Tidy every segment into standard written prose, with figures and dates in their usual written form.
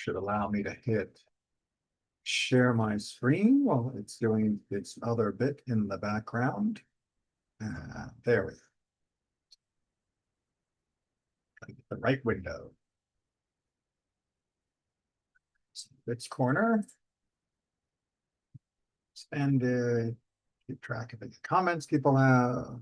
should allow me to hit share my screen while it's doing its other bit in the background. There we go. The right window. Its corner. Expanded. Keep track of the comments people have.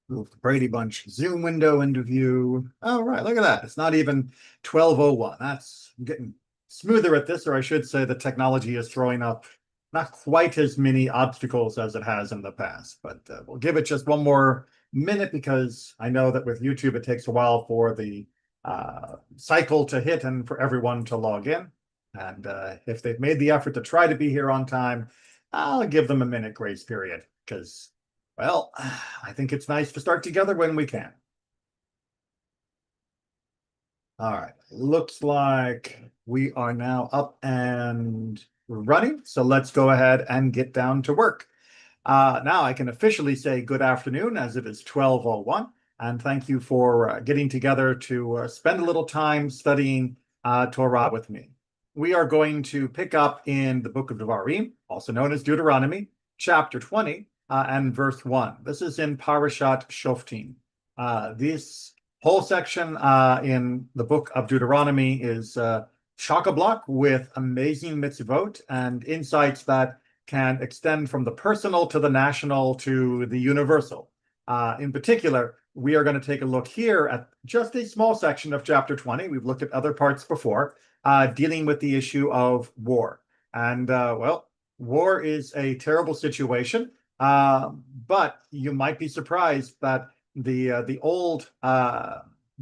Move the Brady Bunch Zoom window into view. Oh, right, look at that. It's not even 12:01. That's getting smoother at this, or I should say the technology is throwing up not quite as many obstacles as it has in the past. But we'll give it just one more minute because I know that with YouTube, it takes a while for the cycle to hit and for everyone to log in. And if they've made the effort to try to be here on time, I'll give them a minute grace period because, well, I think it's nice to start together when we can. All right, looks like we are now up and running. So let's go ahead and get down to work. Now I can officially say good afternoon as it is 12:01. And thank you for getting together to spend a little time studying Torah with me. We are going to pick up in the book of Devarim, also known as Deuteronomy, chapter 20 and verse 1. This is in Parashat Shoftim. This whole section in the book of Deuteronomy is chock-a-block with amazing mitzvot and insights that can extend from the personal to the national to the universal. In particular, we are going to take a look here at just a small section of chapter 20. We've looked at other parts before, dealing with the issue of war. And, well, war is a terrible situation, but you might be surprised that the old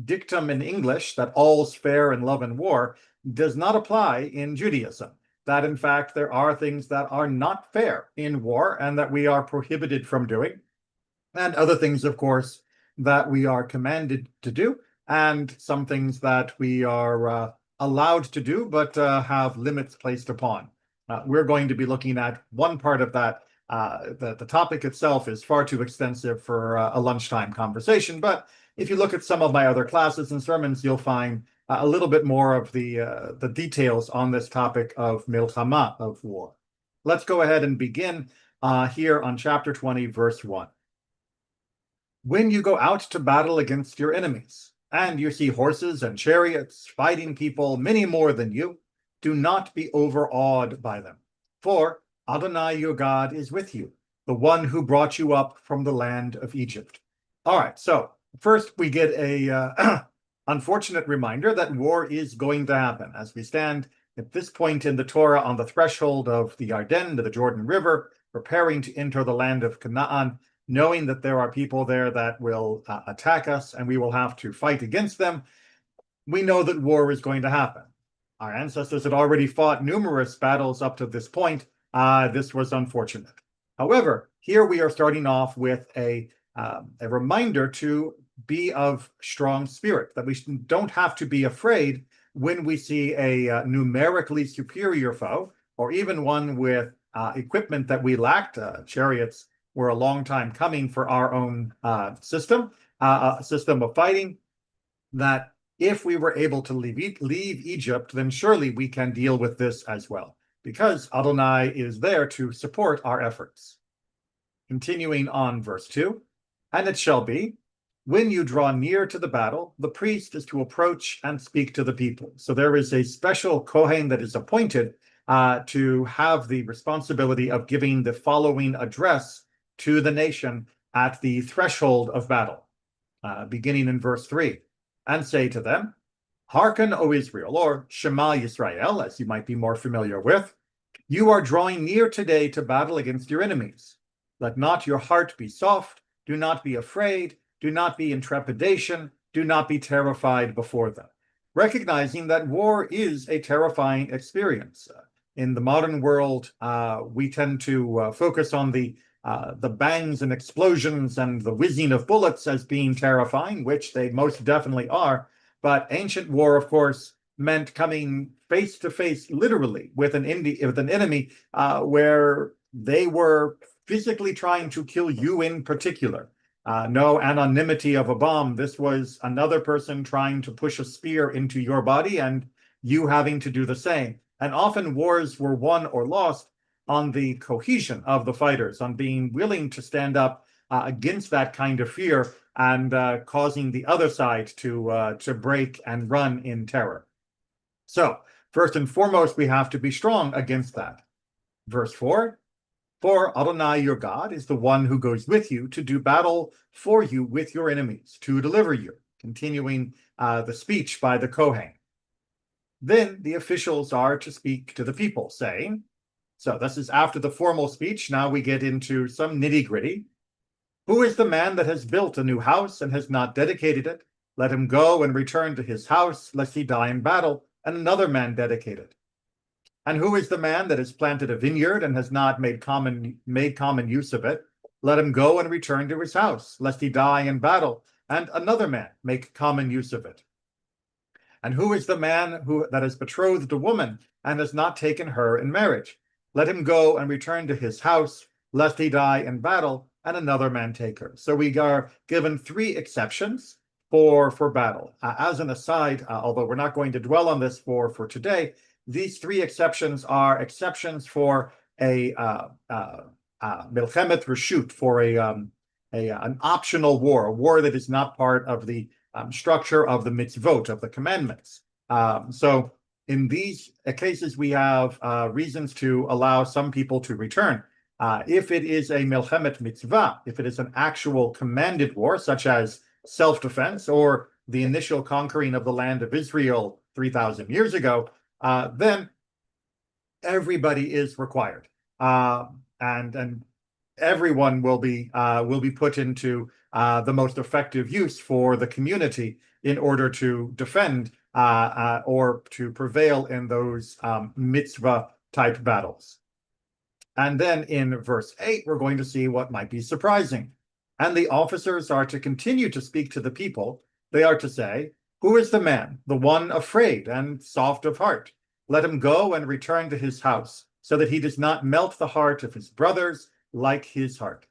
dictum in English that all's fair in love and war does not apply in Judaism. That, in fact, there are things that are not fair in war and that we are prohibited from doing, and other things, of course, that we are commanded to do, and some things that we are allowed to do, but have limits placed upon. We're going to be looking at one part of that. The topic itself is far too extensive for a lunchtime conversation, but if you look at some of my other classes and sermons, you'll find a little bit more of the details on this topic of milchama, of war. Let's go ahead and begin here on chapter 20, verse 1. When you go out to battle against your enemies, and you see horses and chariots fighting people, many more than you, do not be overawed by them. For Adonai your God is with you, the one who brought you up from the land of Egypt. All right, so first we get a unfortunate reminder that war is going to happen as we stand at this point in the Torah on the threshold of the Yarden, to the Jordan River, preparing to enter the land of Canaan, knowing that there are people there that will attack us and we will have to fight against them. We know that war is going to happen. Our ancestors had already fought numerous battles up to this point. This was unfortunate. However, here we are starting off with a reminder to be of strong spirit, that we don't have to be afraid when we see a numerically superior foe, or even one with equipment that we lacked. Chariots were a long time coming for our own system of fighting, that if we were able to leave Egypt, then surely we can deal with this as well, because Adonai is there to support our efforts. Continuing on verse 2, and it shall be, when you draw near to the battle, the priest is to approach and speak to the people. So there is a special Kohen that is appointed to have the responsibility of giving the following address to the nation at the threshold of battle, beginning in verse 3, and say to them, Hearken, O Israel, or Shema Yisrael, as you might be more familiar with, you are drawing near today to battle against your enemies. Let not your heart be soft, do not be afraid, do not be in trepidation, do not be terrified before them. Recognizing that war is a terrifying experience. In the modern world, we tend to focus on the bangs and explosions and the whizzing of bullets as being terrifying, which they most definitely are. But ancient war, of course, meant coming face to face, literally, with an enemy where they were physically trying to kill you in particular. No anonymity of a bomb. This was another person trying to push a spear into your body, and you having to do the same. And often wars were won or lost on the cohesion of the fighters, on being willing to stand up against that kind of fear and causing the other side to break and run in terror. So first and foremost, we have to be strong against that. Verse 4, for Adonai your God is the one who goes with you to do battle for you with your enemies, to deliver you. Continuing the speech by the Kohen. Then the officials are to speak to the people, saying, so this is after the formal speech. Now we get into some nitty-gritty. Who is the man that has built a new house and has not dedicated it? Let him go and return to his house, lest he die in battle, and another man dedicate it. And who is the man that has planted a vineyard and has not made common use of it? Let him go and return to his house, lest he die in battle, and another man make common use of it. And who is the man that has betrothed a woman and has not taken her in marriage? Let him go and return to his house, lest he die in battle, and another man take her. So we are given 3 exceptions for battle. As an aside, although we're not going to dwell on this for today, these 3 exceptions are exceptions for a milchemet reshut, for an optional war, a war that is not part of the structure of the mitzvot, of the commandments. So in these cases, we have reasons to allow some people to return. If it is a milchemet mitzvah, if it is an actual commanded war, such as self-defense or the initial conquering of the land of Israel 3,000 years ago, then everybody is required, and everyone will be put into the most effective use for the community in order to defend or to prevail in those mitzvah type battles. And then in verse 8, we're going to see what might be surprising. And the officers are to continue to speak to the people. They are to say, who is the man, the one afraid and soft of heart? Let him go and return to his house, so that he does not melt the heart of his brothers like his heart.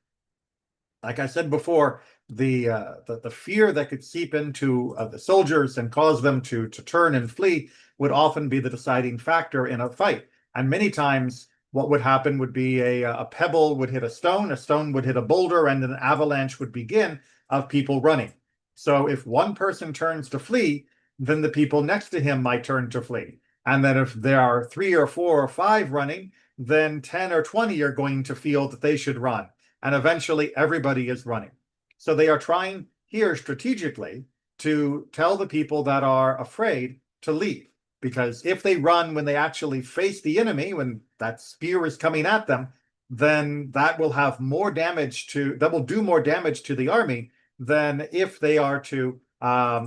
Like I said before, the fear that could seep into the soldiers and cause them to turn and flee would often be the deciding factor in a fight. And many times what would happen would be a pebble would hit a stone would hit a boulder, and an avalanche would begin of people running. So if one person turns to flee, then the people next to him might turn to flee. And then if there are 3 or 4 or 5 running, then 10 or 20 are going to feel that they should run. And eventually everybody is running. So they are trying here strategically to tell the people that are afraid to leave. Because if they run when they actually face the enemy, when that spear is coming at them, then that will have more damage that will do more damage to the army than if they are to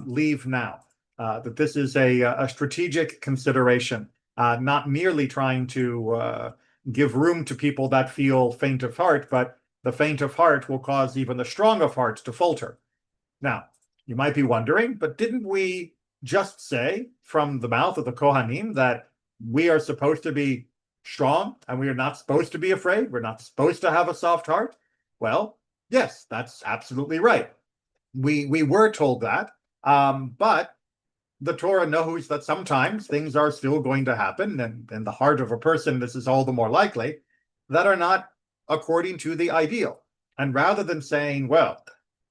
leave now. That this is a strategic consideration, not merely trying to give room to people that feel faint of heart, but the faint of heart will cause even the strong of heart to falter. Now, you might be wondering, but didn't we just say from the mouth of the Kohanim that we are supposed to be strong and we are not supposed to be afraid? We're not supposed to have a soft heart? Well, yes, that's absolutely right. We were told that, but the Torah knows that sometimes things are still going to happen, and in the heart of a person, this is all the more likely, that are not according to the ideal. And rather than saying, well,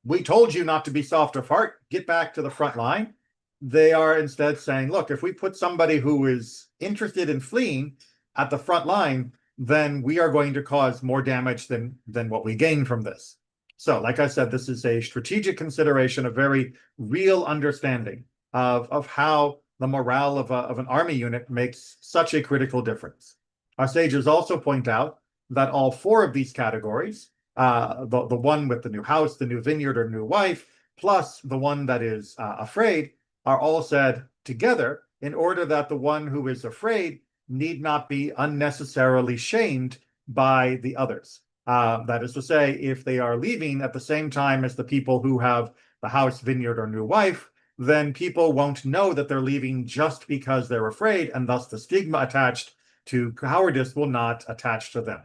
we told you not to be soft of heart, get back to the front line, they are instead saying, look, if we put somebody who is interested in fleeing at the front line, then we are going to cause more damage than what we gain from this. So, like I said, this is a strategic consideration, a very real understanding of how the morale of an army unit makes such a critical difference. Our sages also point out that all 4 of these categories, the one with the new house, the new vineyard or new wife, plus the one that is afraid, are all said together in order that the one who is afraid need not be unnecessarily shamed by the others. That is to say, if they are leaving at the same time as the people who have the house, vineyard, or new wife, then people won't know that they're leaving just because they're afraid, and thus the stigma attached to cowardice will not attach to them.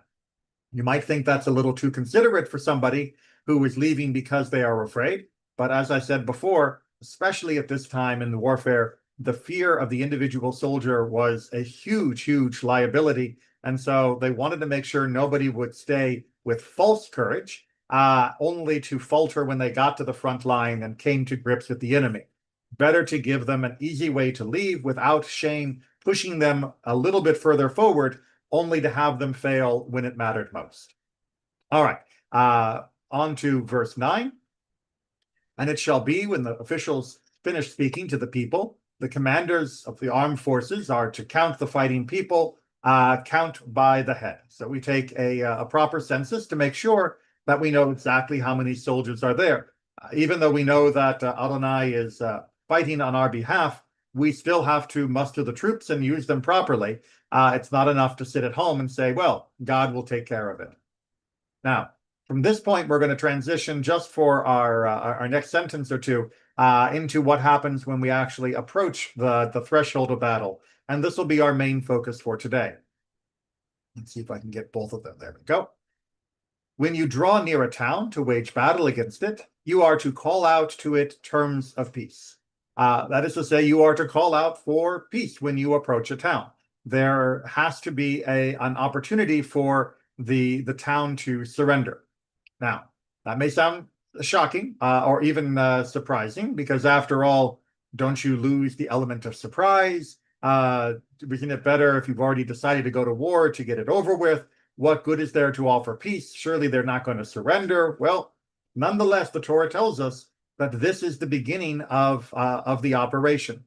You might think that's a little too considerate for somebody who is leaving because they are afraid, but as I said before, especially at this time in the warfare, the fear of the individual soldier was a huge, huge liability. And so they wanted to make sure nobody would stay with false courage, only to falter when they got to the front line and came to grips with the enemy. Better to give them an easy way to leave without shame, pushing them a little bit further forward, only to have them fail when it mattered most. All right, on to verse 9. And it shall be when the officials finish speaking to the people, the commanders of the armed forces are to count the fighting people, count by the head. So we take a proper census to make sure that we know exactly how many soldiers are there. Even though we know that Adonai is fighting on our behalf, we still have to muster the troops and use them properly. It's not enough to sit at home and say, well, God will take care of it. Now, from this point, we're going to transition just for our next sentence or two into what happens when we actually approach the threshold of battle. And this will be our main focus for today. Let's see if I can get both of them. There we go. When you draw near a town to wage battle against it, you are to call out to it terms of peace. That is to say, you are to call out for peace when you approach a town. There has to be an opportunity for the town to surrender. Now, that may sound shocking or even surprising, because after all, don't you lose the element of surprise? Isn't it better if you've already decided to go to war to get it over with? What good is there to offer peace? Surely they're not going to surrender. Well, nonetheless, the Torah tells us that this is the beginning of the operation.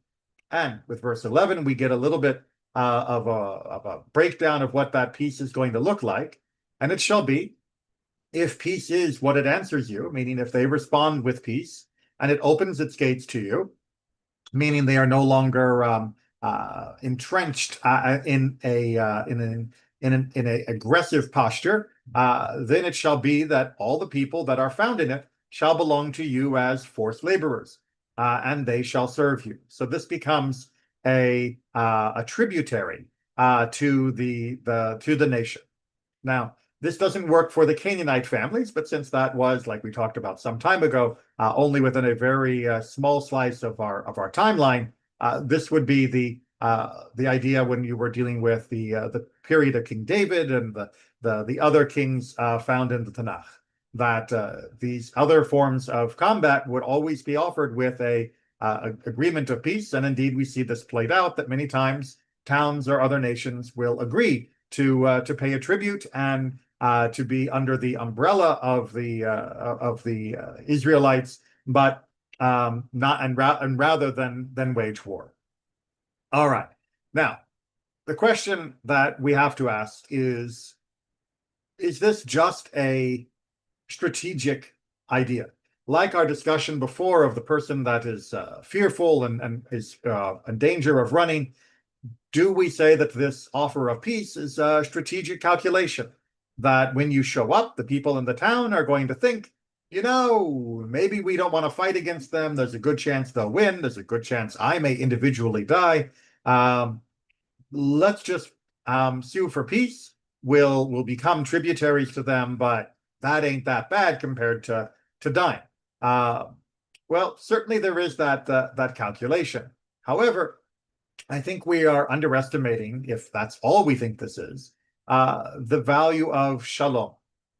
And with verse 11, we get a little bit of a breakdown of what that peace is going to look like. And it shall be, if peace is what it answers you, meaning if they respond with peace and it opens its gates to you, meaning they are no longer entrenched in an aggressive posture, then it shall be that all the people that are found in it shall belong to you as forced laborers, and they shall serve you. So this becomes a tributary to the nation. Now, this doesn't work for the Canaanite families, but since that was, like we talked about some time ago, only within a very small slice of our timeline, this would be the idea when you were dealing with the period of King David and the other kings found in the Tanakh, that these other forms of combat would always be offered with a agreement of peace. And indeed, we see this played out, that many times towns or other nations will agree to pay a tribute and to be under the umbrella of the Israelites, but rather than wage war. All right. Now, the question that we have to ask is this just a strategic idea? Like our discussion before of the person that is fearful and is in danger of running, do we say that this offer of peace is a strategic calculation? That when you show up, the people in the town are going to think, maybe we don't want to fight against them. There's a good chance they'll win. There's a good chance I may individually die. Let's just sue for peace. We'll become tributaries to them, but that ain't that bad compared to dying. Well, certainly there is that calculation. However, I think we are underestimating, if that's all we think this is, the value of shalom.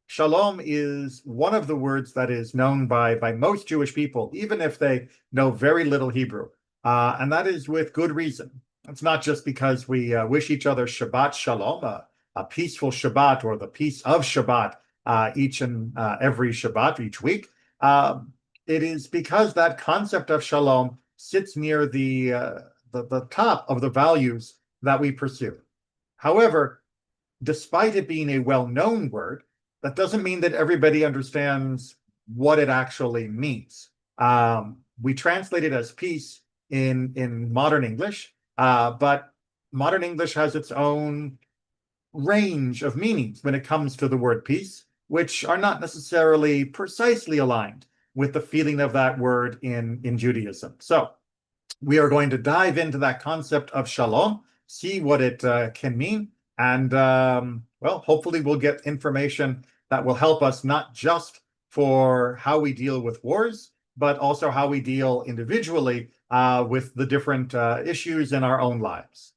Shalom is one of the words that is known by most Jewish people, even if they know very little Hebrew. And that is with good reason. It's not just because we wish each other Shabbat Shalom, a peaceful Shabbat, or the peace of Shabbat each and every Shabbat each week. It is because that concept of shalom sits near the top of the values that we pursue. However, despite it being a well-known word, that doesn't mean that everybody understands what it actually means. We translate it as peace in modern English, but modern English has its own range of meanings when it comes to the word peace, which are not necessarily precisely aligned with the feeling of that word in Judaism. So we are going to dive into that concept of shalom, see what it can mean, and well, hopefully we'll get information that will help us not just for how we deal with wars, but also how we deal individually with the different issues in our own lives.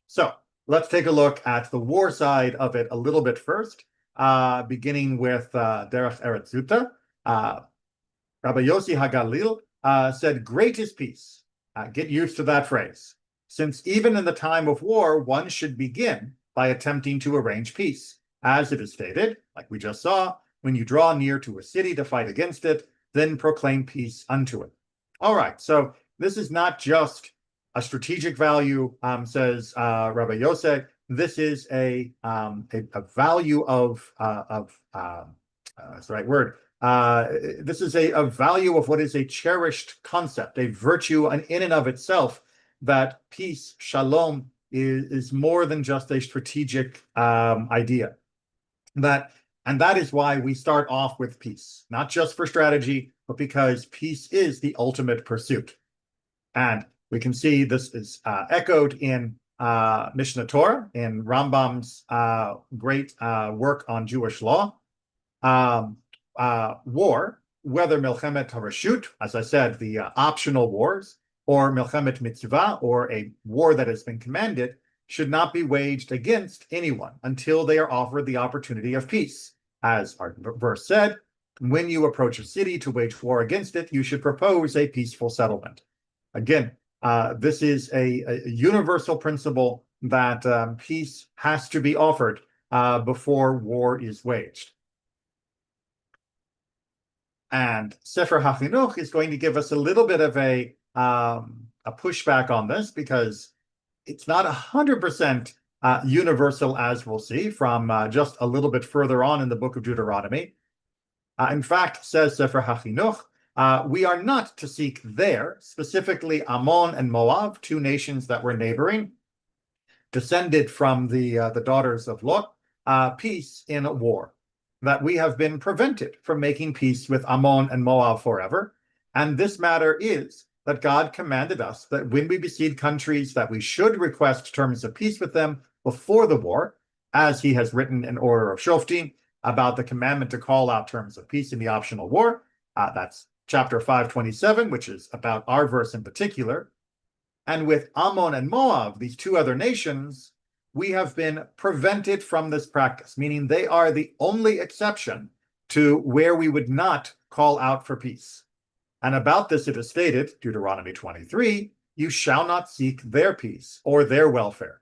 So let's take a look at the war side of it a little bit first, beginning with Derech Eretz Zuta. Rabbi Yossi HaGalil said, "Great is peace." Get used to that phrase, since even in the time of war, one should begin by attempting to arrange peace. As it is stated, like we just saw, when you draw near to a city to fight against it, then proclaim peace unto it. All right, so this is not just a strategic value, says Rabbi Yosef. This is a value of that's the right word. This is a value of what is a cherished concept, a virtue in and of itself, that peace, shalom, is more than just a strategic idea. And that is why we start off with peace, not just for strategy, but because peace is the ultimate pursuit. And we can see this is echoed in Mishnah Torah, in Rambam's great work on Jewish law. War, whether Milchemet HaRashut, as I said, the optional wars, or Milchemet Mitzvah, or a war that has been commanded, should not be waged against anyone until they are offered the opportunity of peace. As our verse said, when you approach a city to wage war against it, you should propose a peaceful settlement. Again, this is a universal principle that peace has to be offered before war is waged. And Sefer HaChinuch is going to give us a little bit of a pushback on this, because it's not 100% universal, as we'll see from just a little bit further on in the book of Deuteronomy. In fact, says Sefer HaChinuch, we are not to seek there, specifically Ammon and Moab, two nations that were neighboring, descended from the daughters of Lot, peace in a war. That we have been prevented from making peace with Ammon and Moab forever. And this matter is that God commanded us that when we besiege countries, that we should request terms of peace with them before the war, as he has written in order of Shoftim about the commandment to call out terms of peace in the optional war. That's chapter 527, which is about our verse in particular. And with Ammon and Moab, these two other nations, we have been prevented from this practice, meaning they are the only exception to where we would not call out for peace. And about this it is stated, Deuteronomy 23, you shall not seek their peace or their welfare.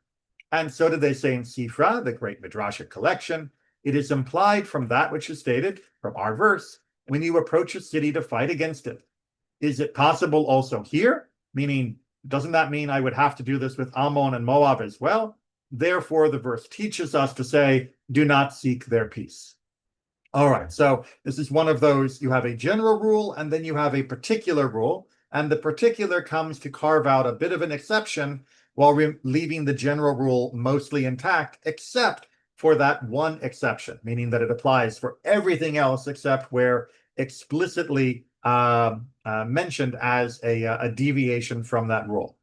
And so did they say in Sifra, the great Midrashic collection. It is implied from that which is stated from our verse, when you approach a city to fight against it. Is it possible also here? Meaning, doesn't that mean I would have to do this with Ammon and Moab as well? Therefore, the verse teaches us to say, do not seek their peace. All right, so this is one of those, you have a general rule and then you have a particular rule, and the particular comes to carve out a bit of an exception while leaving the general rule mostly intact, except for that one exception, meaning that it applies for everything else except where explicitly mentioned as a deviation from that rule.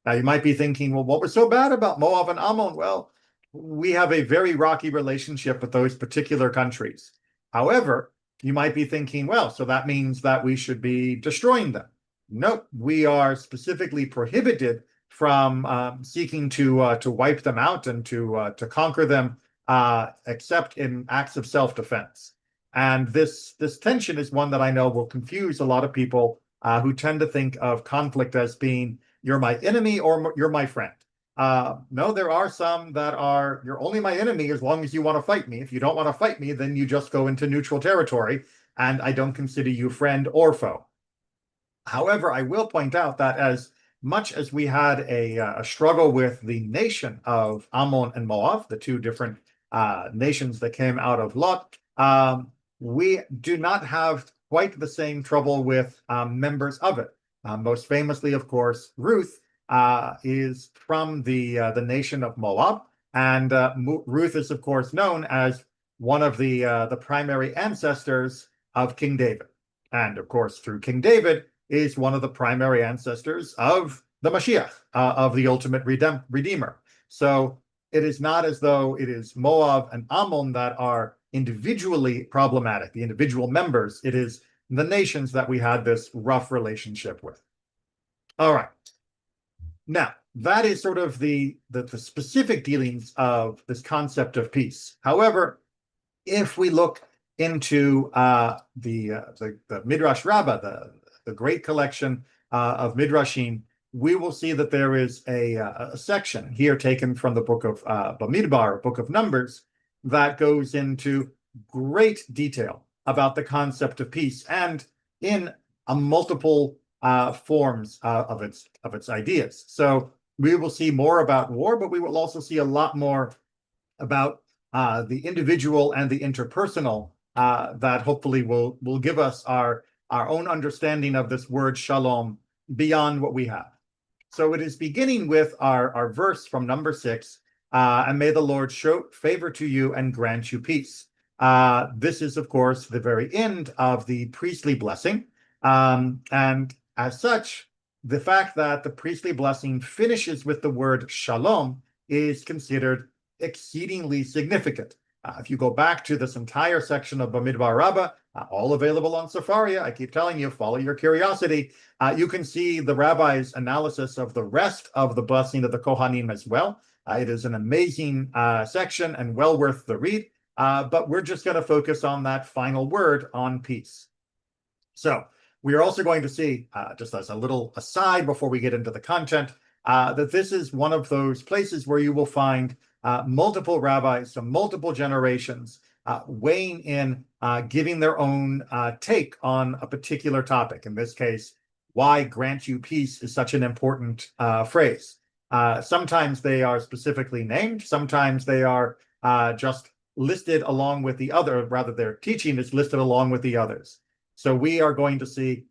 Now, you might be thinking, well, what was so bad about Moab and Ammon? Well, we have a very rocky relationship with those particular countries. However, you might be thinking, well, so that means that we should be destroying them. Nope, we are specifically prohibited from seeking to wipe them out and to conquer them, except in acts of self-defense. And this tension is one that I know will confuse a lot of people who tend to think of conflict as being you're my enemy or you're my friend. No, there are some that are, you're only my enemy as long as you want to fight me. If you don't want to fight me, then you just go into neutral territory, and I don't consider you friend or foe. However, I will point out that as much as we had a struggle with the nation of Ammon and Moab, the two different nations that came out of Lot, we do not have quite the same trouble with members of it. Most famously, of course, Ruth is from the nation of Moab, and Ruth is, of course, known as one of the primary ancestors of King David, and of course, through King David is one of the primary ancestors of the Mashiach, of the ultimate Redeemer. So it is not as though it is Moab and Ammon that are individually problematic, the individual members. It is the nations that we had this rough relationship with. All right. Now, that is sort of the specific dealings of this concept of peace. However, if we look into the Midrash Rabbah, the great collection of Midrashim, we will see that there is a section here taken from the book of Bamidbar, book of Numbers, that goes into great detail about the concept of peace and in a multiple forms of its ideas. So we will see more about war, but we will also see a lot more about the individual and the interpersonal that hopefully will give us our own understanding of this word shalom beyond what we have. So it is beginning with our verse from number 6, and may the Lord show favor to you and grant you peace. This is, of course, the very end of the priestly blessing. And as such, the fact that the priestly blessing finishes with the word shalom is considered exceedingly significant. If you go back to this entire section of Bamidbar Rabbah, all available on Sefaria, I keep telling you, follow your curiosity, you can see the rabbi's analysis of the rest of the blessing of the Kohanim as well. It is an amazing section and well worth the read, but we're just going to focus on that final word on peace. So we are also going to see, just as a little aside before we get into the content, that this is one of those places where you will find multiple rabbis from multiple generations weighing in, giving their own take on a particular topic. In this case, why grant you peace is such an important phrase. Sometimes they are specifically named. Sometimes they are just listed along with the other, rather their teaching is listed along with the others. So we are going to see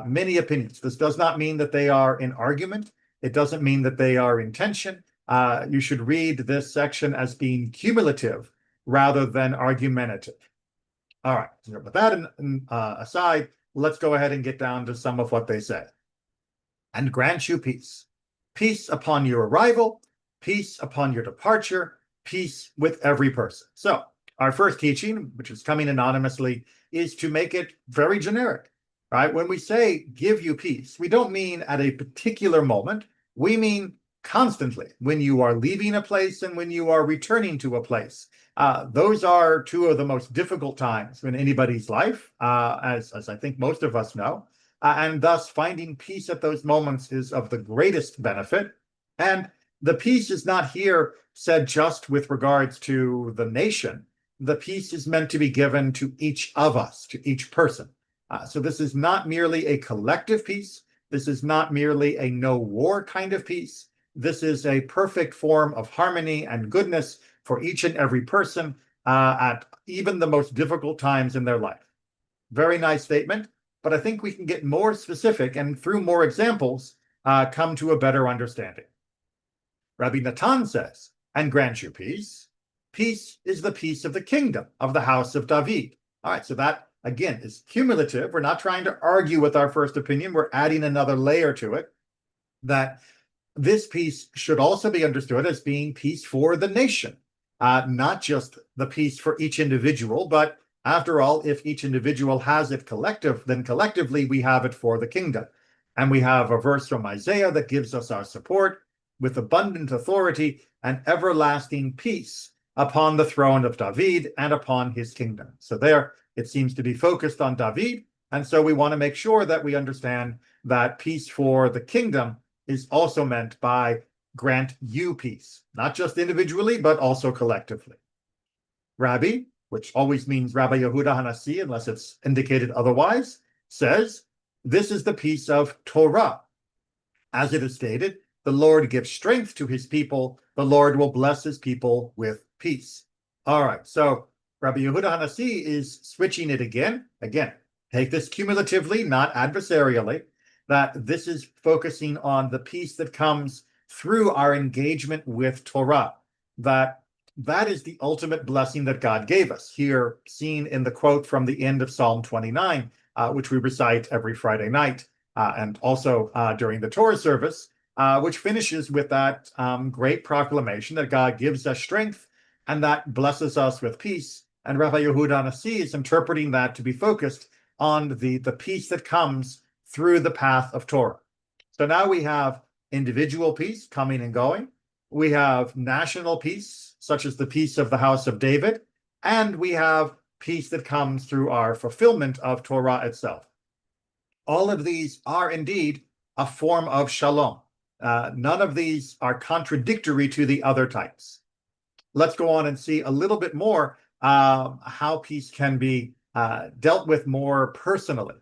many opinions. This does not mean that they are in argument. It doesn't mean that they are in tension. You should read this section as being cumulative rather than argumentative. All right, so with that aside, let's go ahead and get down to some of what they say. And grant you peace. Peace upon your arrival, peace upon your departure, peace with every person. So our first teaching, which is coming anonymously, is to make it very generic, right? When we say give you peace, we don't mean at a particular moment. We mean constantly, when you are leaving a place and when you are returning to a place. Those are two of the most difficult times in anybody's life, as I think most of us know. And thus, finding peace at those moments is of the greatest benefit. And the peace is not here said just with regards to the nation. The peace is meant to be given to each of us, to each person. So this is not merely a collective peace. This is not merely a no war kind of peace. This is a perfect form of harmony and goodness for each and every person at even the most difficult times in their life. Very nice statement, but I think we can get more specific and through more examples come to a better understanding. Rabbi Natan says, and grant you peace. Peace is the peace of the kingdom of the house of David. All right, so that again is cumulative. We're not trying to argue with our first opinion. We're adding another layer to it, that this peace should also be understood as being peace for the nation, not just the peace for each individual, but after all, if each individual has it collective, then collectively we have it for the kingdom. And we have a verse from Isaiah that gives us our support with abundant authority and everlasting peace upon the throne of David and upon his kingdom. So there, it seems to be focused on David. And so we want to make sure that we understand that peace for the kingdom is also meant by grant you peace, not just individually, but also collectively. Rabbi, which always means Rabbi Yehuda Hanasi, unless it's indicated otherwise, says, this is the peace of Torah. As it is stated, the Lord gives strength to his people. The Lord will bless his people with peace. All right, so Rabbi Yehuda Hanasi is switching it again. Again, take this cumulatively, not adversarially, that this is focusing on the peace that comes through our engagement with Torah, that is the ultimate blessing that God gave us, here seen in the quote from the end of Psalm 29, which we recite every Friday night, and also during the Torah service, which finishes with that great proclamation that God gives us strength and that blesses us with peace. And Rabbi Yehuda Hanasi is interpreting that to be focused on the peace that comes through the path of Torah. So now we have individual peace coming and going. We have national peace, such as the peace of the house of David, and we have peace that comes through our fulfillment of Torah itself. All of these are indeed a form of shalom. None of these are contradictory to the other types. Let's go on and see a little bit more how peace can be dealt with more personally.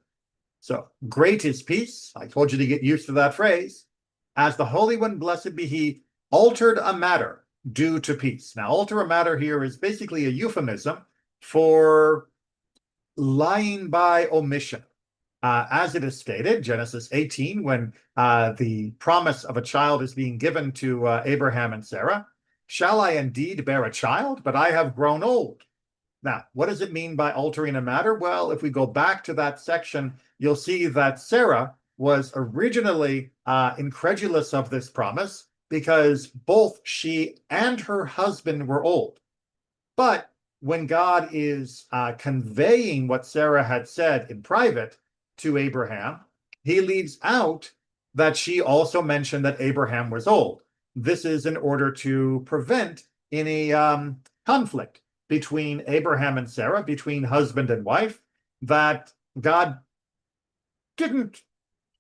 So, great is peace. I told you to get used to that phrase. As the Holy One, blessed be He, altered a matter due to peace. Now, alter a matter here is basically a euphemism for lying by omission. As it is stated, Genesis 18, when the promise of a child is being given to Abraham and Sarah, shall I indeed bear a child? But I have grown old. Now, what does it mean by altering a matter? Well, if we go back to that section, you'll see that Sarah was originally incredulous of this promise because both she and her husband were old. But when God is conveying what Sarah had said in private to Abraham, he leaves out that she also mentioned that Abraham was old. This is in order to prevent any conflict between Abraham and Sarah, between husband and wife, that God didn't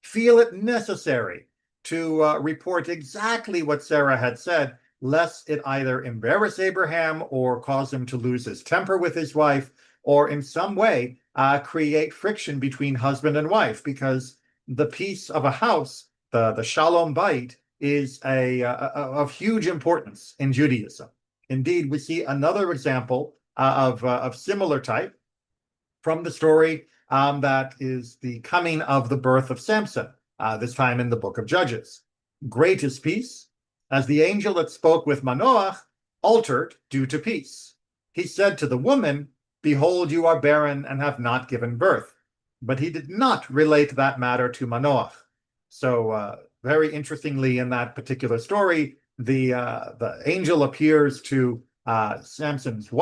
feel it necessary to report exactly what Sarah had said, lest it either embarrass Abraham or cause him to lose his temper with his wife, or in some way create friction between husband and wife, because the peace of a house, the shalom bayit, is of huge importance in Judaism. Indeed, we see another example of similar type from the story that is the coming of the birth of Samson, this time in the book of Judges. Great is peace, as the angel that spoke with Manoach altered due to peace. He said to the woman, behold, you are barren and have not given birth. But he did not relate that matter to Manoach. So very interestingly, in that particular story, the angel appears to Samson's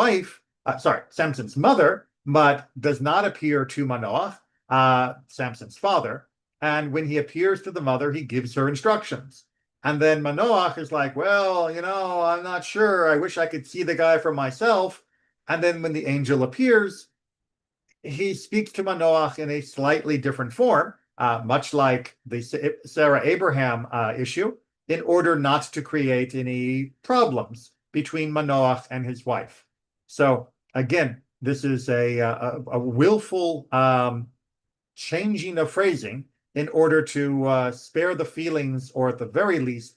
mother, but does not appear to Manoach, Samson's father. And when he appears to the mother, he gives her instructions. And then Manoach is like, well, I'm not sure. I wish I could see the guy for myself. And then when the angel appears, he speaks to Manoach in a slightly different form, much like the Sarah-Abraham issue, in order not to create any problems between Manoach and his wife. So again, this is a willful changing of phrasing in order to spare the feelings, or at the very least,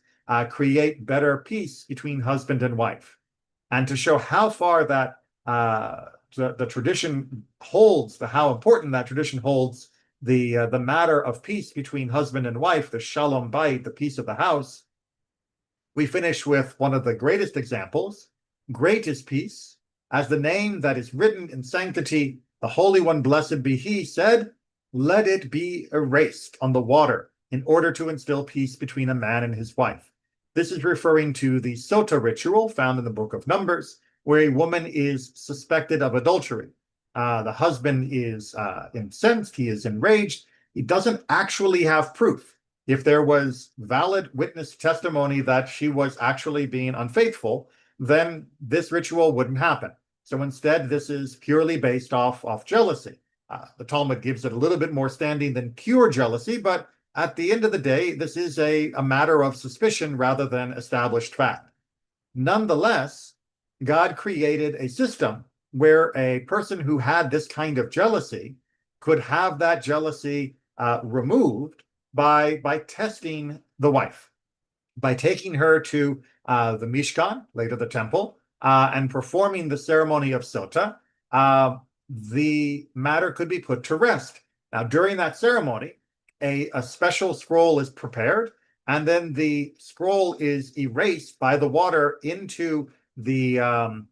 create better peace between husband and wife. And to show how far that the tradition holds, how important that tradition holds, the matter of peace between husband and wife, the shalom bayit, the peace of the house, we finish with one of the greatest examples. Great is peace, as the name that is written in sanctity, the Holy One, blessed be He, said, let it be erased on the water in order to instill peace between a man and his wife. This is referring to the Sota ritual found in the book of Numbers, where a woman is suspected of adultery. The husband is incensed, he is enraged, he doesn't actually have proof. If there was valid witness testimony that she was actually being unfaithful, then this ritual wouldn't happen. So instead, this is purely based off jealousy. The Talmud gives it a little bit more standing than pure jealousy, but at the end of the day, this is a matter of suspicion rather than established fact. Nonetheless, God created a system where a person who had this kind of jealousy could have that jealousy removed by testing the wife, by taking her to the Mishkan, later the temple, and performing the ceremony of Sota. The matter could be put to rest. Now, during that ceremony, a special scroll is prepared, and then the scroll is erased by the water into the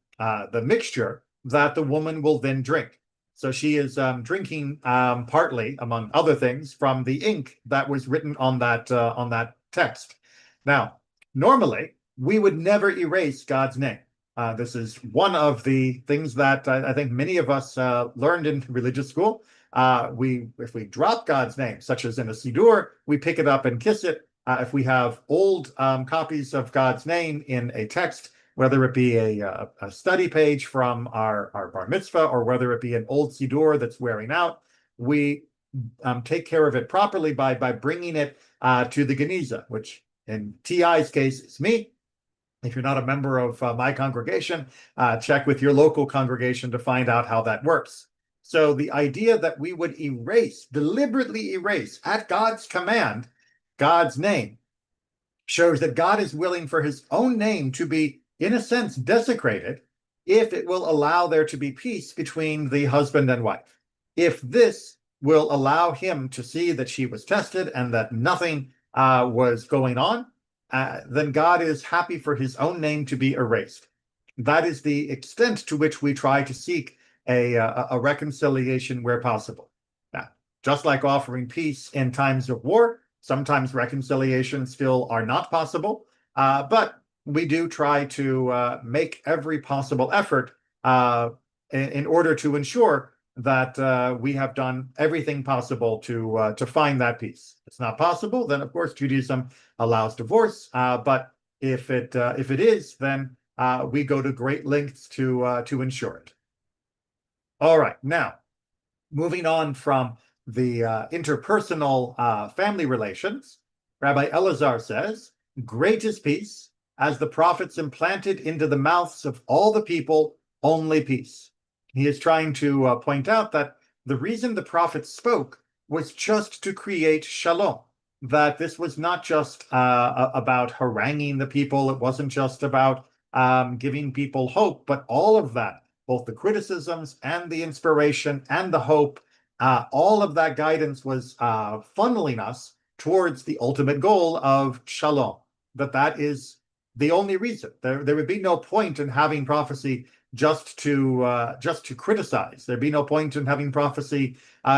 mixture that the woman will then drink. So she is drinking partly, among other things, from the ink that was written on that text. Now, normally we would never erase God's name. This is one of the things that I think many of us learned in religious school, If we drop God's name, such as in a Siddur, we pick it up and kiss it. If we have old copies of God's name in a text, whether it be a study page from our bar mitzvah, or whether it be an old Siddur that's wearing out, we take care of it properly by bringing it to the Geniza, which in TI's case is me. If you're not a member of my congregation, check with your local congregation to find out how that works. So the idea that we would deliberately erase, at God's command, God's name, shows that God is willing for his own name to be, in a sense, desecrated if it will allow there to be peace between the husband and wife. If this will allow him to see that she was tested and that nothing was going on, then God is happy for his own name to be erased. That is the extent to which we try to seek a reconciliation where possible. Now, just like offering peace in times of war, sometimes reconciliation still are not possible, but we do try to make every possible effort in order to ensure that we have done everything possible to find that peace. If it's not possible, then of course Judaism allows divorce. But if it is, then we go to great lengths to ensure it. All right, now moving on from the interpersonal family relations, Rabbi Elazar says, "Great is peace, as the prophets implanted into the mouths of all the people only peace." He is trying to point out that the reason the prophets spoke was just to create shalom, that this was not just about haranguing the people. It wasn't just about giving people hope, but all of that, both the criticisms and the inspiration and the hope, all of that guidance was funneling us towards the ultimate goal of shalom, that is the only reason. There would be no point in having prophecy just to criticize. There'd be no point in having prophecy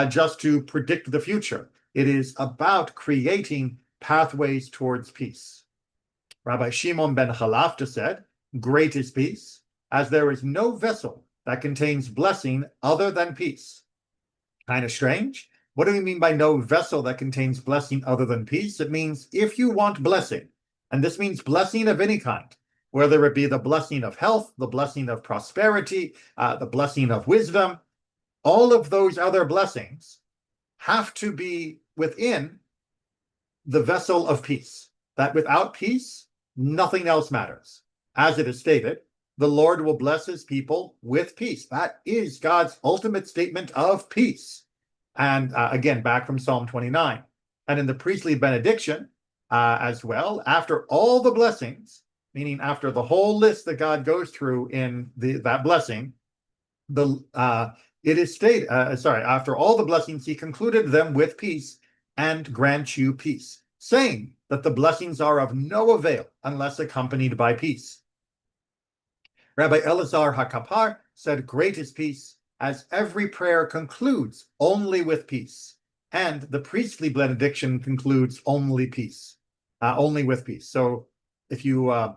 just to predict the future. It is about creating pathways towards peace. Rabbi Shimon ben Chalafta said, "Great is peace, as there is no vessel that contains blessing other than peace." Kind of strange. What do we mean by no vessel that contains blessing other than peace? It means if you want blessing, and this means blessing of any kind, whether it be the blessing of health, the blessing of prosperity, the blessing of wisdom, all of those other blessings have to be within the vessel of peace. That without peace, nothing else matters. As it is stated, the Lord will bless his people with peace. That is God's ultimate statement of peace. And again, back from Psalm 29. And in the priestly benediction as well, after all the blessings, meaning after the whole list that God goes through in that blessing, it is stated, after all the blessings, he concluded them with peace and grant you peace, saying that the blessings are of no avail unless accompanied by peace. Rabbi Elazar HaKapar said, "Great is peace, as every prayer concludes only with peace, and the priestly benediction concludes only with peace." So if you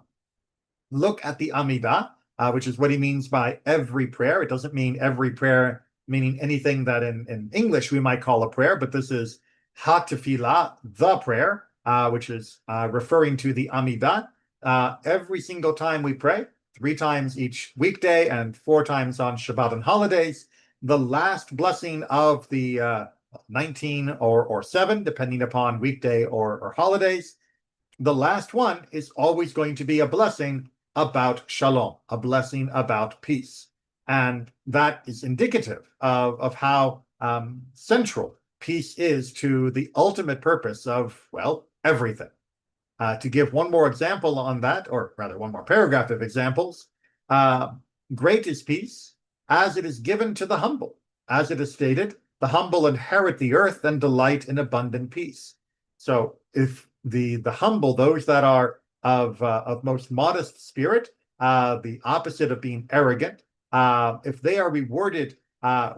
look at the Amidah, which is what he means by every prayer, it doesn't mean every prayer, meaning anything that in English we might call a prayer, but this is ha-tefillah, the prayer, which is referring to the Amidah. Every single time we pray, 3 times each weekday and 4 times on Shabbat and holidays, the last blessing of the 19 or 7, depending upon weekday or holidays, the last one is always going to be a blessing about shalom, a blessing about peace. And that is indicative of how central peace is to the ultimate purpose of, well, everything. To give one more example on that, or rather one more paragraph of examples, great is peace, as it is given to the humble. As it is stated, the humble inherit the earth and delight in abundant peace. So if the humble, those that are of most modest spirit, the opposite of being arrogant, if they are rewarded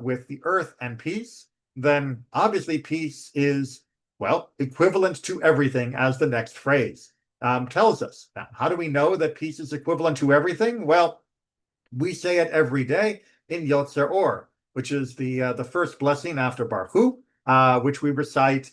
with the earth and peace, then obviously peace is, well, equivalent to everything, as the next phrase tells us. Now, how do we know that peace is equivalent to everything? Well, we say it every day in Yotzer Or. which is the first blessing after Baruch Hu, which we recite,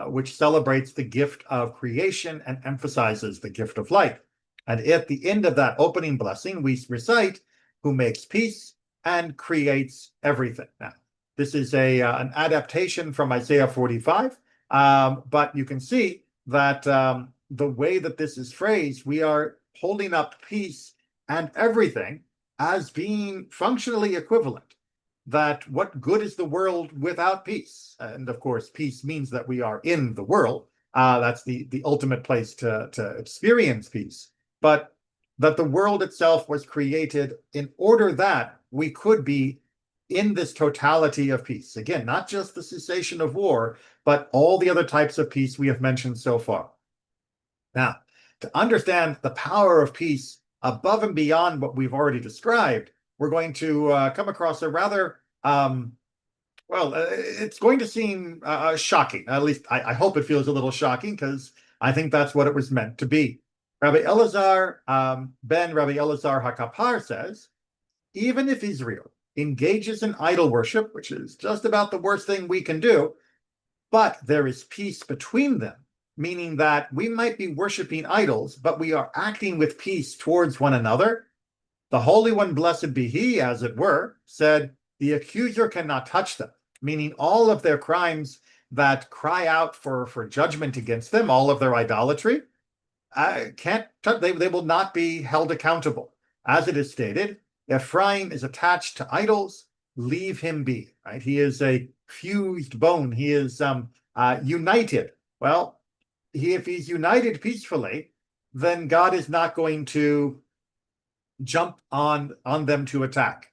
which celebrates the gift of creation and emphasizes the gift of light. And at the end of that opening blessing, we recite, "Who makes peace and creates everything." Now, this is an adaptation from Isaiah 45, but you can see that the way that this is phrased, we are holding up peace and everything as being functionally equivalent. That what good is the world without peace? And of course, peace means that we are in the world. That's the ultimate place to experience peace. But that the world itself was created in order that we could be in this totality of peace. Again, not just the cessation of war, but all the other types of peace we have mentioned so far. Now, to understand the power of peace above and beyond what we've already described, we're going to come across a rather, it's going to seem shocking. At least I hope it feels a little shocking, because I think that's what it was meant to be. Rabbi Elazar ben Rabbi Elazar HaKapar says, even if Israel engages in idol worship, which is just about the worst thing we can do, but there is peace between them, meaning that we might be worshiping idols, but we are acting with peace towards one another. The Holy One, blessed be He, as it were, said, the accuser cannot touch them, meaning all of their crimes that cry out for judgment against them, all of their idolatry, can't touch, they will not be held accountable. As it is stated, Ephraim is attached to idols, leave him be, right? He is a fused bone. He is united. Well, if he's united peacefully, then God is not going to jump on them to attack,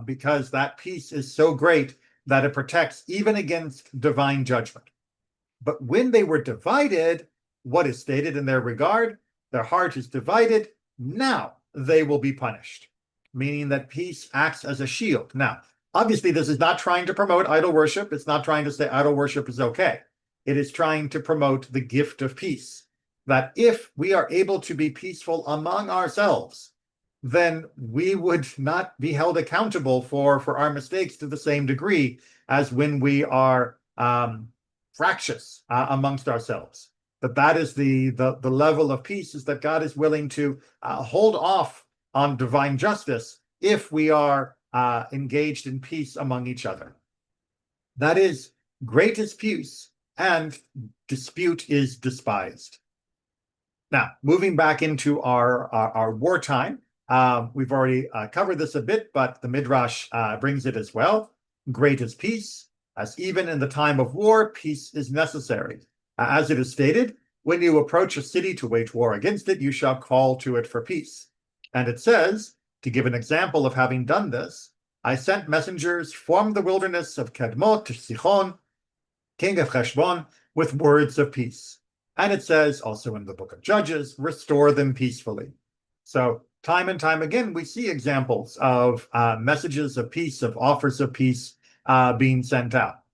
because that peace is so great that it protects even against divine judgment. But when they were divided, what is stated in their regard? Their heart is divided. Now they will be punished, meaning that peace acts as a shield. Now, obviously, this is not trying to promote idol worship. It's not trying to say idol worship is okay. It is trying to promote the gift of peace, that if we are able to be peaceful among ourselves, then we would not be held accountable for our mistakes to the same degree as when we are fractious amongst ourselves. That is the level of peace, is that God is willing to hold off on divine justice if we are engaged in peace among each other. That is, great is peace, and dispute is despised. Now, moving back into our wartime, we've already covered this a bit, but the Midrash brings it as well. Great is peace, as even in the time of war, peace is necessary. As it is stated, when you approach a city to wage war against it, you shall call to it for peace. And it says, to give an example of having done this, I sent messengers from the wilderness of Kedmot to Sichon, king of Heshbon, with words of peace. And it says also in the book of Judges, restore them peacefully. So time and time again, we see examples of messages of peace, of offers of peace being sent out.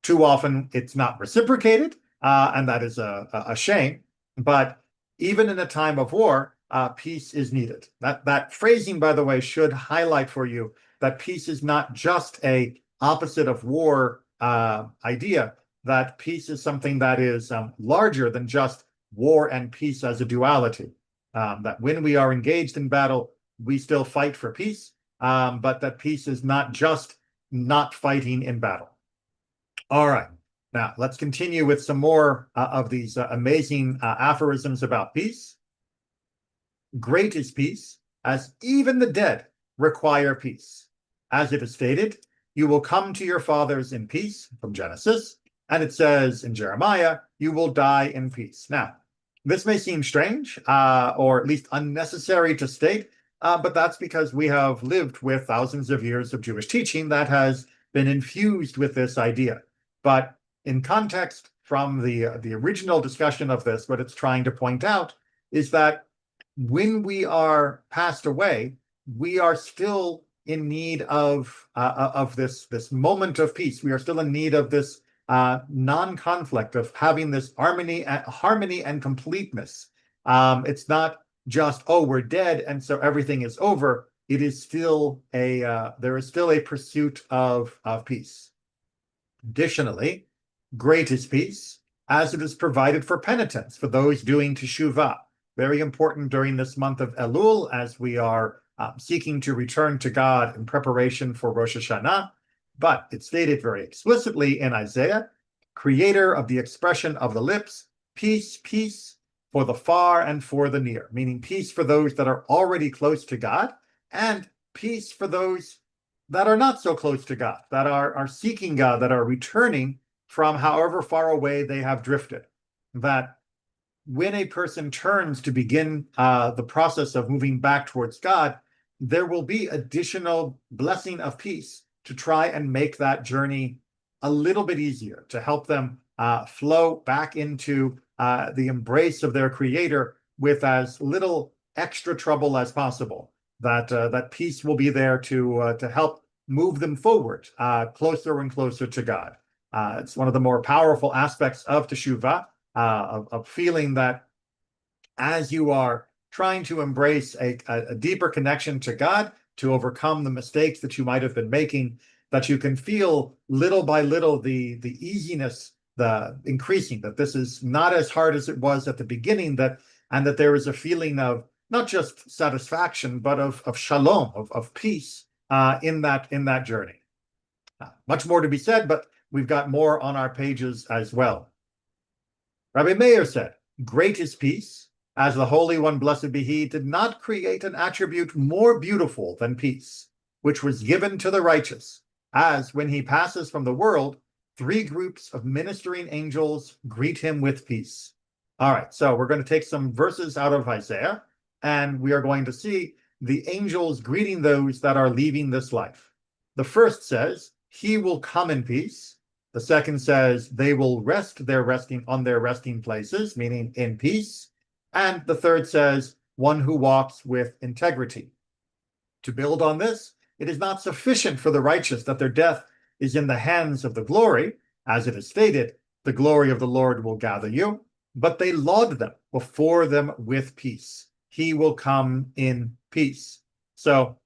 Too often, it's not reciprocated, and that is a shame. But even in a time of war, peace is needed. That phrasing, by the way, should highlight for you that peace is not just a opposite of war idea, that peace is something that is larger than just war and peace as a duality. That when we are engaged in battle, we still fight for peace, but that peace is not just not fighting in battle. All right, now let's continue with some more of these amazing aphorisms about peace. Great is peace, as even the dead require peace. As it is stated, you will come to your fathers in peace, from Genesis, and it says in Jeremiah, you will die in peace. Now, this may seem strange, or at least unnecessary to state, but that's because we have lived with thousands of years of Jewish teaching that has been infused with this idea. But in context from the original discussion of this, what it's trying to point out is that when we are passed away, we are still in need of this moment of peace. We are still in need of this non-conflict, of having this harmony and completeness. It's not just, oh, we're dead and so everything is over. it is still there is still a pursuit of peace. Additionally, great is peace, as it is provided for penitence for those doing teshuvah. Very important during this month of Elul, as we are seeking to return to God in preparation for Rosh Hashanah. But it's stated very explicitly in Isaiah, creator of the expression of the lips, peace, peace for the far and for the near, meaning peace for those that are already close to God, and peace for those that are not so close to God, that are seeking God, that are returning from however far away they have drifted. That when a person turns to begin the process of moving back towards God, there will be additional blessing of peace to try and make that journey a little bit easier, to help them flow back into the embrace of their Creator with as little extra trouble as possible. That peace will be there to help move them forward, closer and closer to God. It's one of the more powerful aspects of teshuvah, of feeling that as you are trying to embrace a deeper connection to God, to overcome the mistakes that you might have been making, that you can feel little by little the easiness, the increasing, that this is not as hard as it was at the beginning, and that there is a feeling of not just satisfaction, but of shalom, of peace in that journey. Much more to be said, but we've got more on our pages as well. Rabbi Meir said, great is peace, as the Holy One, blessed be He, did not create an attribute more beautiful than peace, which was given to the righteous, as when he passes from the world, 3 groups of ministering angels greet him with peace. All right, so we're going to take some verses out of Isaiah, and we are going to see the angels greeting those that are leaving this life. The first says, he will come in peace. The second says, they will rest on their resting places, meaning in peace. And the third says, one who walks with integrity. To build on this, it is not sufficient for the righteous that their death is in the hands of the glory, as it is stated, the glory of the Lord will gather you, but they laud them before them with peace. He will come in peace. So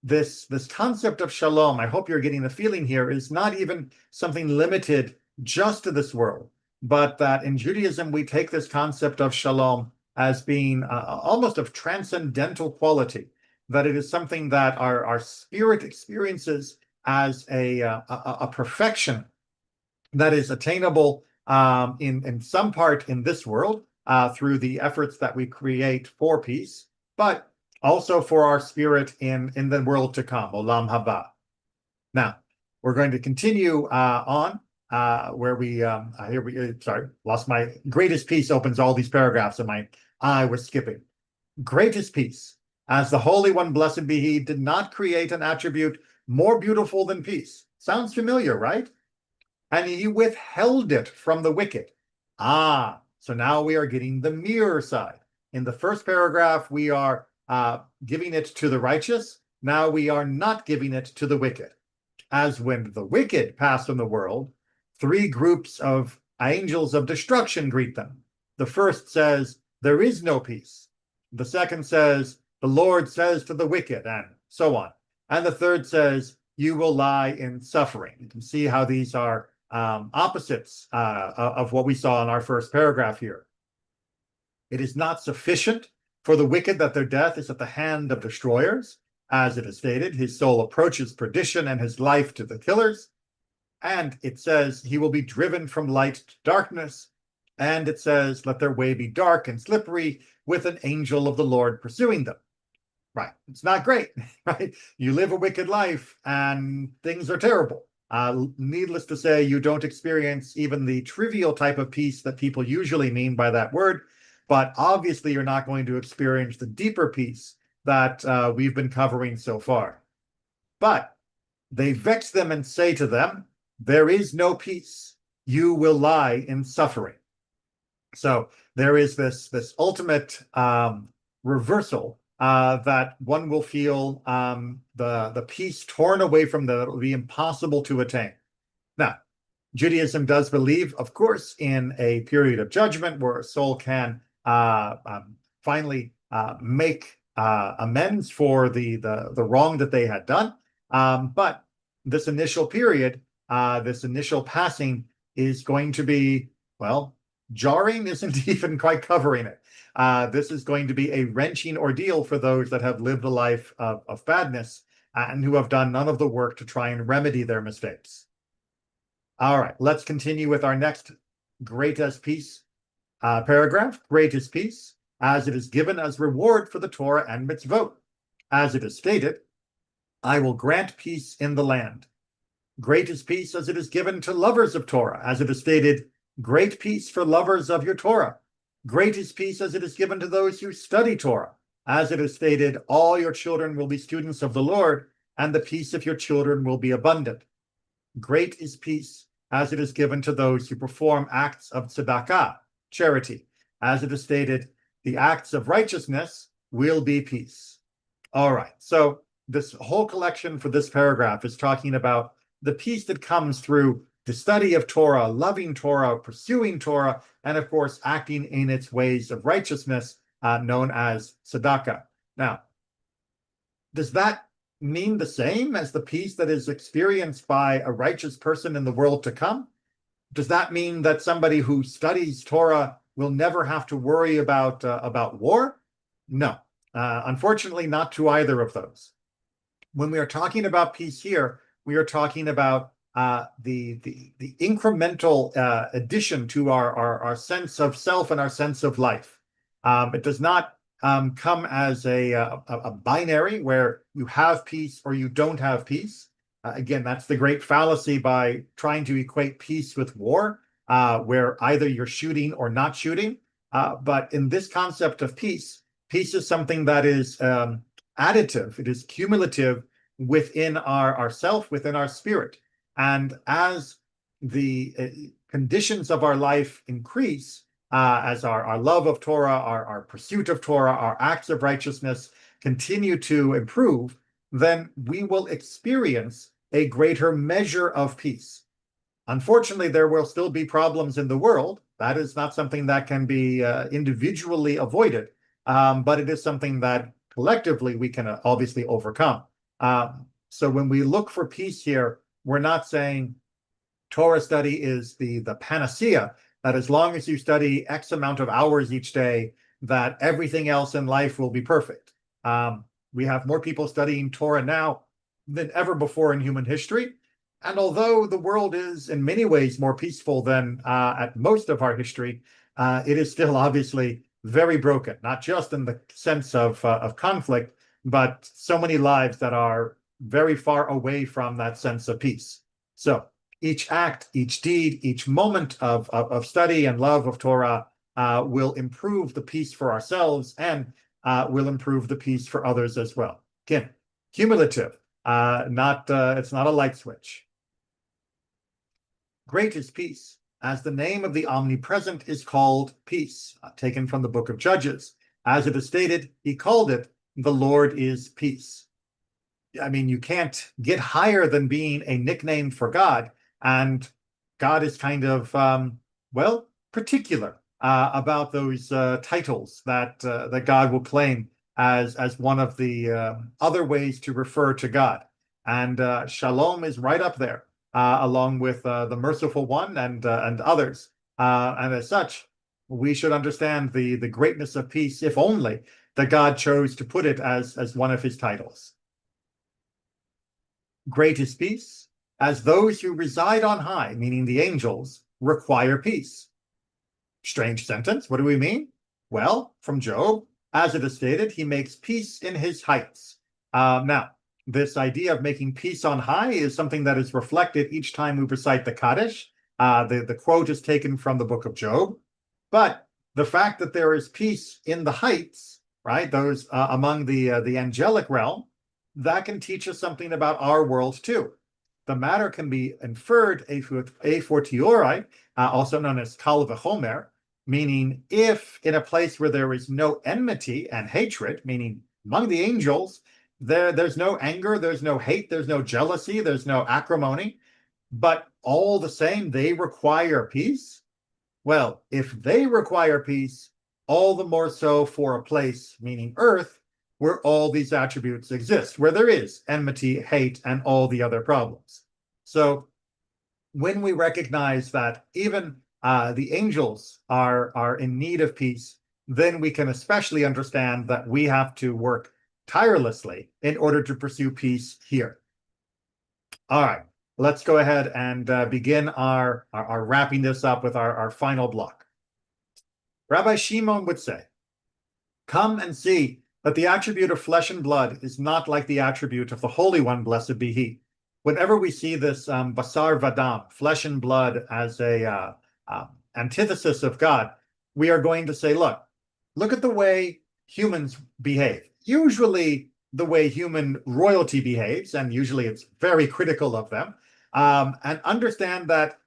this concept of shalom, I hope you're getting the feeling here, is not even something limited just to this world, but that in Judaism, we take this concept of shalom as being almost of transcendental quality, that it is something that our spirit experiences as a perfection that is attainable in some part in this world through the efforts that we create for peace, but also for our spirit in the world to come, Olam Haba. Now, we're going to continue on where lost my greatest peace opens all these paragraphs and my eye was skipping. Greatest peace, as the Holy One, blessed be He, did not create an attribute more beautiful than peace. Sounds familiar, right? And He withheld it from the wicked. So now we are getting the mirror side. In the first paragraph, we are giving it to the righteous. Now we are not giving it to the wicked. As when the wicked pass from the world, 3 groups of angels of destruction greet them. The first says, there is no peace. The second says, the Lord says to the wicked, and so on. And the third says, you will lie in suffering. You can see how these are opposites of what we saw in our first paragraph here. It is not sufficient for the wicked that their death is at the hand of destroyers. As it is stated, his soul approaches perdition and his life to the killers. And it says he will be driven from light to darkness. And it says, let their way be dark and slippery, with an angel of the Lord pursuing them. Right. It's not great, right? You live a wicked life and things are terrible. Needless to say, you don't experience even the trivial type of peace that people usually mean by that word. But obviously, you're not going to experience the deeper peace that we've been covering so far. But they vex them and say to them, there is no peace. You will lie in suffering. So there is this ultimate reversal that one will feel the peace torn away from them. It will be impossible to attain. Now, Judaism does believe, of course, in a period of judgment where a soul can finally make amends for the wrong that they had done. But this initial period, this initial passing is going to be, well, jarring isn't even quite covering it. This is going to be a wrenching ordeal for those that have lived a life of badness and who have done none of the work to try and remedy their mistakes. All right, let's continue with our next great as peace paragraph. Great is peace, as it is given as reward for the Torah and mitzvot. As it is stated, I will grant peace in the land. Great is peace as it is given to lovers of Torah. As it is stated, great peace for lovers of your Torah. Great is peace as it is given to those who study Torah. As it is stated, all your children will be students of the Lord, and the peace of your children will be abundant. Great is peace as it is given to those who perform acts of tzedakah, charity. As it is stated, the acts of righteousness will be peace. All right, so this whole collection for this paragraph is talking about the peace that comes through the study of Torah, loving Torah, pursuing Torah, and of course, acting in its ways of righteousness, known as tzedakah. Now, does that mean the same as the peace that is experienced by a righteous person in the world to come? Does that mean that somebody who studies Torah will never have to worry about war? No, unfortunately, not to either of those. When we are talking about peace here, we are talking about the incremental addition to our sense of self and our sense of life. It does not come as a binary where you have peace or you don't have peace. Again, that's the great fallacy by trying to equate peace with war, where either you're shooting or not shooting. But in this concept of peace, peace is something that is additive. It is cumulative within our self, within our spirit. And as the conditions of our life increase, as our love of Torah, our pursuit of Torah, our acts of righteousness continue to improve, then we will experience a greater measure of peace. Unfortunately, there will still be problems in the world. That is not something that can be individually avoided, but it is something that collectively we can obviously overcome. So when we look for peace here, we're not saying Torah study is the panacea, that as long as you study X amount of hours each day, that everything else in life will be perfect. We have more people studying Torah now than ever before in human history. And although the world is in many ways more peaceful than at most of our history, it is still obviously very broken, not just in the sense of conflict, but so many lives that are very far away from that sense of peace. So each act, each deed, each moment of study and love of Torah will improve the peace for ourselves and will improve the peace for others as well. Again, cumulative, it's not a light switch. Great is peace, as the name of the omnipresent is called peace, taken from the book of Judges. As it is stated, he called it, the Lord is peace. I mean, you can't get higher than being a nickname for God, and God is kind of, particular about those titles that God will claim as one of the other ways to refer to God. And Shalom is right up there, along with the Merciful One and others. And as such, we should understand the greatness of peace, if only that God chose to put it as one of his titles. Great is peace, as those who reside on high, meaning the angels, require peace. Strange sentence. What do we mean? Well, from Job, as it is stated, he makes peace in his heights. Now, this idea of making peace on high is something that is reflected each time we recite the Kaddish. The quote is taken from the book of Job. But the fact that there is peace in the heights, right, those among the angelic realm, that can teach us something about our world too. The matter can be inferred a fortiori, also known as kal v'chomer, meaning if in a place where there is no enmity and hatred, meaning among the angels, there's no anger, there's no hate, there's no jealousy, there's no acrimony, but all the same, they require peace. Well, if they require peace, all the more so for a place, meaning earth, where all these attributes exist, where there is enmity, hate, and all the other problems. So when we recognize that even the angels are in need of peace, then we can especially understand that we have to work tirelessly in order to pursue peace here. All right, let's go ahead and begin our wrapping this up with our final block. Rabbi Shimon would say, come and see that the attribute of flesh and blood is not like the attribute of the Holy One, blessed be he. Whenever we see this basar vadam, flesh and blood, as a antithesis of God, we are going to say, look at the way humans behave. Usually the way human royalty behaves, and usually it's very critical of them, and understand that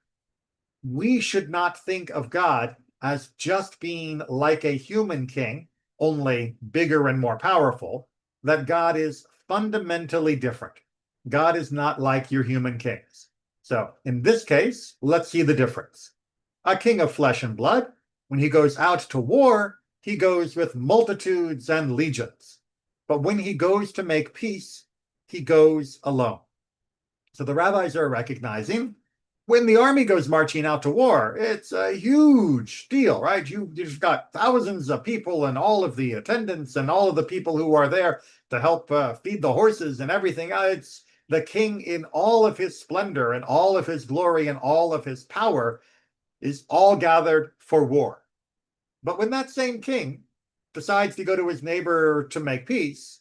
we should not think of God as just being like a human king, only bigger and more powerful, that God is fundamentally different. God is not like your human kings. So in this case, let's see the difference. A king of flesh and blood, when he goes out to war, he goes with multitudes and legions. But when he goes to make peace, he goes alone. So the rabbis are recognizing when the army goes marching out to war, it's a huge deal, right? You've got thousands of people and all of the attendants and all of the people who are there to help feed the horses and everything. It's the king in all of his splendor and all of his glory and all of his power is all gathered for war. But when that same king decides to go to his neighbor to make peace,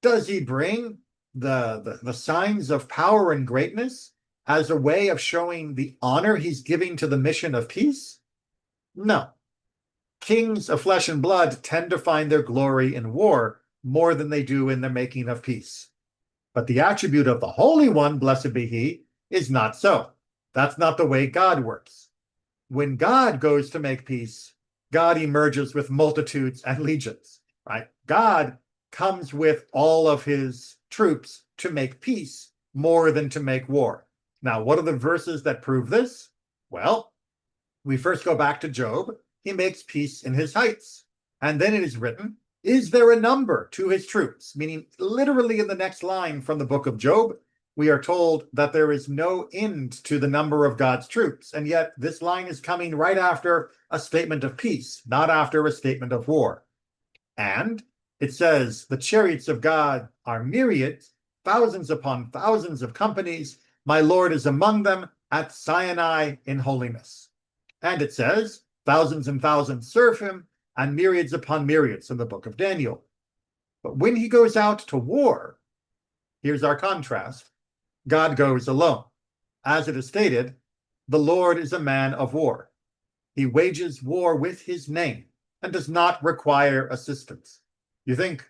does he bring the signs of power and greatness as a way of showing the honor he's giving to the mission of peace? No. Kings of flesh and blood tend to find their glory in war more than they do in the making of peace. But the attribute of the Holy One, blessed be he, is not so. That's not the way God works. When God goes to make peace, God emerges with multitudes and legions, right? God comes with all of his troops to make peace more than to make war. Now, what are the verses that prove this? Well, we first go back to Job. He makes peace in his heights. And then it is written, is there a number to his troops? Meaning, literally in the next line from the book of Job, we are told that there is no end to the number of God's troops. And yet this line is coming right after a statement of peace, not after a statement of war. And it says, the chariots of God are myriads, thousands upon thousands of companies. My Lord is among them at Sinai in holiness. And it says, thousands and thousands serve him, and myriads upon myriads in the book of Daniel. But when he goes out to war, here's our contrast. God goes alone. As it is stated, the Lord is a man of war. He wages war with his name and does not require assistance. You think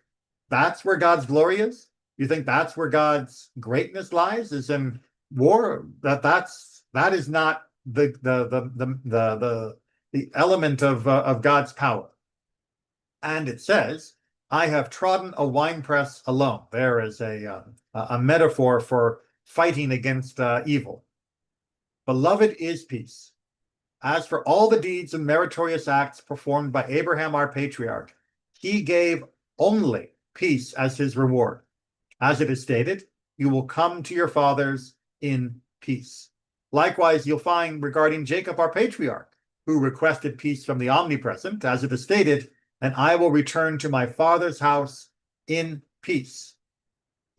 that's where God's glory is? You think that's where God's greatness lies, is in war? That is not the element of God's power. And it says, I have trodden a winepress alone. There is a metaphor for fighting against evil. Beloved is peace. As for all the deeds and meritorious acts performed by Abraham our patriarch, he gave only peace as his reward. As it is stated, you will come to your fathers in peace. Likewise, you'll find regarding Jacob our patriarch, who requested peace from the omnipresent, as it is stated, and I will return to my father's house in peace.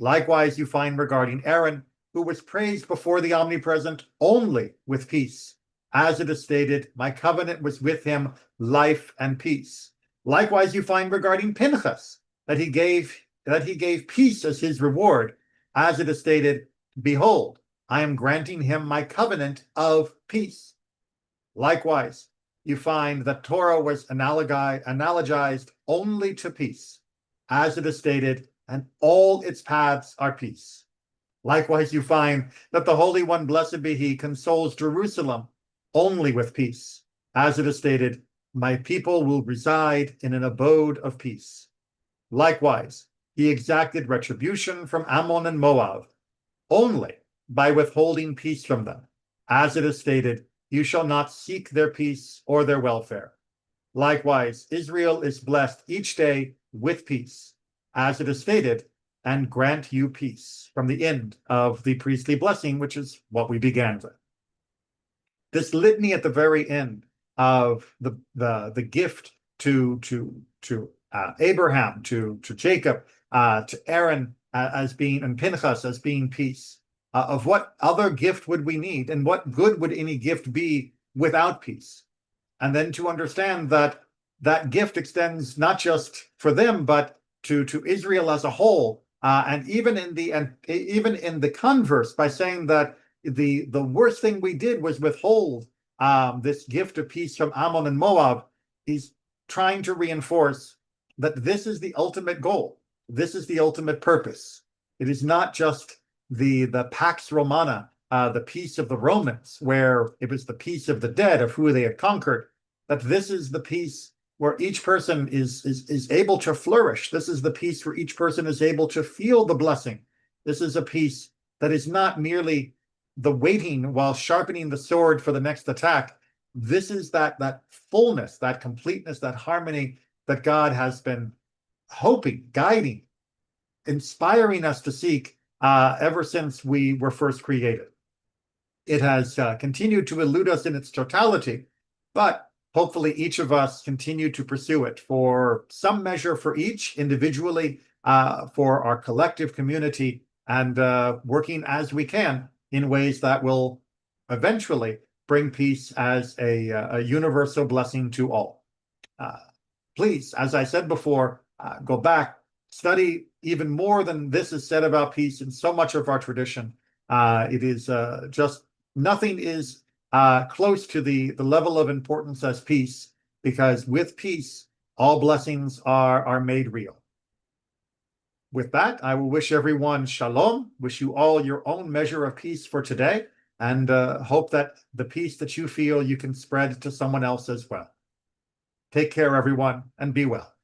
Likewise, you find regarding Aaron, who was praised before the omnipresent only with peace. As it is stated, my covenant was with him, life and peace. Likewise, you find regarding Pinchas that he gave peace as his reward. As it is stated, behold, I am granting him my covenant of peace. Likewise, you find that Torah was analogized only to peace, as it is stated, and all its paths are peace. Likewise, you find that the Holy One, blessed be he, consoles Jerusalem only with peace. As it is stated, my people will reside in an abode of peace. Likewise, he exacted retribution from Ammon and Moab only by withholding peace from them. As it is stated, you shall not seek their peace or their welfare. Likewise, Israel is blessed each day with peace. as it is stated, and grant you peace, from the end of the priestly blessing, which is what we began with. This litany at the very end of the gift to Abraham, to Jacob, to Aaron as being, and Pinchas as being peace. Of what other gift would we need, and what good would any gift be without peace? And then to understand that that gift extends not just for them, but to Israel as a whole, and even in the converse, by saying that the worst thing we did was withhold this gift of peace from Ammon and Moab. He's trying to reinforce that this is the ultimate goal. This is the ultimate purpose. It is not just the Pax Romana, the peace of the Romans, where it was the peace of the dead, of who they had conquered, that this is the peace where each person is able to flourish. This is the peace where each person is able to feel the blessing. This is a peace that is not merely the waiting while sharpening the sword for the next attack. This is that fullness, that completeness, that harmony that God has been hoping, guiding, inspiring us to seek ever since we were first created. It has continued to elude us in its totality, but hopefully each of us continue to pursue it for some measure, for each individually, for our collective community, and working as we can in ways that will eventually bring peace as a universal blessing to all. Please, as I said before, go back, study even more than this is said about peace in so much of our tradition. It is just nothing is close to the level of importance as peace, because with peace, all blessings are made real. With that, I will wish everyone shalom, wish you all your own measure of peace for today, and hope that the peace that you feel you can spread to someone else as well. Take care, everyone, and be well.